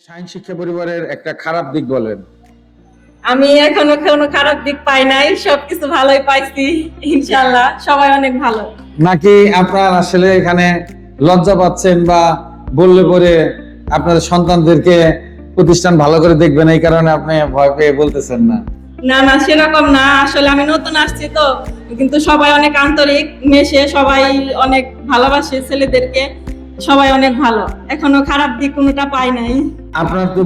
শাহিন শিক্ষা পরিবারের একটা খারাপ দিক বলেন। আমি এখনো কোনো খারাপ দিক পাই নাই, সবকিছু ভালোই পাইছি ইনশাআল্লাহ। সবাই অনেক ভালো। নাকি আপনার আসলে এখানে লজ্জা পাচ্ছেন বা বললে পরে আপনাদের সন্তানদেরকে প্রতিষ্ঠান ভালো করে দেখবেন এই কারণে আপনি ভয় পেয়ে বলতেছেন না? না না, সেরকম না। আসলে আমি নতুন আসছি তো, কিন্তু সবাই অনেক আন্তরিক, মেশে সবাই অনেক ভালোবাসে ছেলেদেরকে, সবাই অনেক ভালো। এখনো খারাপ দিক কোনোটা পাই নাই। আপনার তো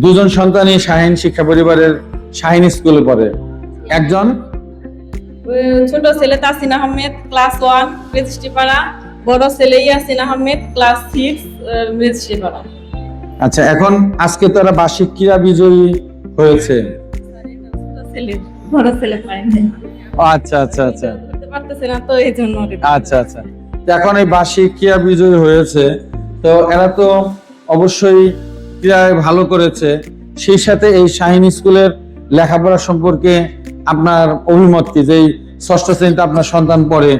দুজন সন্তানই শাহিন শিক্ষা পরিবারের শাহিন স্কুলে পড়ে। একজন ছোট ছেলে তাসিন আহমেদ ক্লাস 1 রেজিস্ট্রিপাড়া, বড় ছেলে ইয়াসিন আহমেদ ক্লাস 6 রেজিস্ট্রিপাড়া। আচ্ছা, এখন আজকে তারা বার্ষিক ক্রীড়া বিজয়ী হয়েছে। বড় ছেলে পাই নাই। আচ্ছা আচ্ছা আচ্ছা করতে পারতেছে না তো এই জন্য। আচ্ছা আচ্ছা তো এখন এই বার্ষিক ক্রীড়া বিজয়ী হয়েছে, তো এরা তো অবশ্যই ক্রীড়ায় ভালো করেছে। সেই সাথে এই শাহিন স্কুলের লেখাপড়া সম্পর্কে আপনার অভিমত কি? যে ষষ্ঠ শ্রেণীতে আপনার সন্তান পড়ে,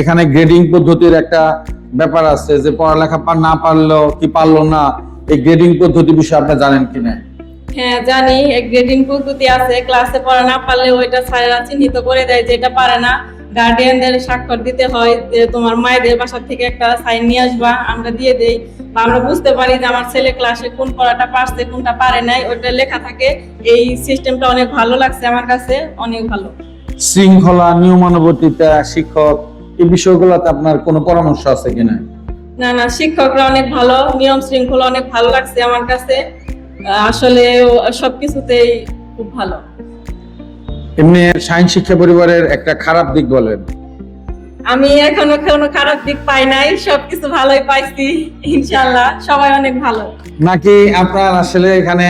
এখানে গ্রেডিং পদ্ধতির একটা ব্যাপার আছে, যে পড়ালেখা না পারলো কি পারলো না, এই গ্রেডিং পদ্ধতি বিষয়ে আপনি জানেন কিনা? হ্যাঁ জানি, এক গ্রেডিং পদ্ধতি আছে। ক্লাসে পড়া না পারলে ওইটা স্যারেরা চিহ্নিত করে দেয় যে এটা পারে না। গার্ডিয়ানদের স্বাক্ষর দিতে হয়, যে তোমার মায়েদের বাসা থেকে একটা সাইন নিয়ে আসবা, আমরা দিয়ে দেই। বা আমরা বুঝতে পারি যে আমার ছেলে ক্লাসে কোন পড়াটা পারছে কোনটা পারে নাই, ওইটা লেখা থাকে। এই সিস্টেমটা অনেক ভালো লাগছে আমার কাছে, অনেক ভালো। শৃঙ্খলা, নিয়মানুবর্তিতা, শিক্ষক, এই বিষয়গুলোতে আপনার কোনো পরামর্শ আছে কিনা? না না, শিক্ষকরা অনেক ভালো, নিয়ম শৃঙ্খলা অনেক ভালো লাগছে আমার কাছে। আসলে সবকিছুতেই খুব ভালো। এমনি শাহিন শিক্ষা পরিবারের একটা খারাপ দিক বলেন। আমি এখনো কোনো খারাপ দিক পাই নাই, সবকিছু ভালোই পাইছি ইনশাআল্লাহ। সবাই অনেক ভালো। নাকি আপনার আসলে এখানে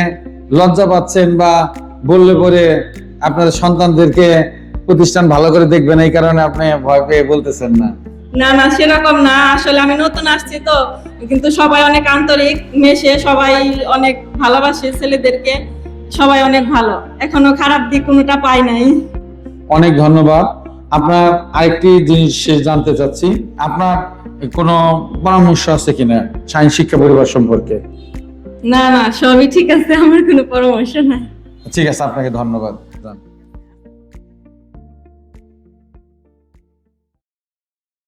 লজ্জা পাচ্ছেন বা বললে পরে আপনাদের সন্তানদেরকে প্রতিষ্ঠান ভালো করে দেখবেন এই কারণে আপনি ভয় পেয়ে বলতেছেন না? না না, সেরকম না। আসলে আমি নতুন আসছি তো, কিন্তু সবাই অনেক আন্তরিক, মেশে সবাই অনেক ভালোবাসে ছেলেদেরকে, সবাই অনেক ভালো। এখনো খারাপ দিক কোনোটা পাই নাই। অনেক ধন্যবাদ। আপনার আরেকটি জিনিস জানতে চাচ্ছি, আপনার কোনো পরামর্শ আছে কিনা শাহিন শিক্ষা পরিবার সম্পর্কে? না না, সবই ঠিক আছে, আমার কোনো পরামর্শ নাই। ঠিক আছে, আপনাকে ধন্যবাদ।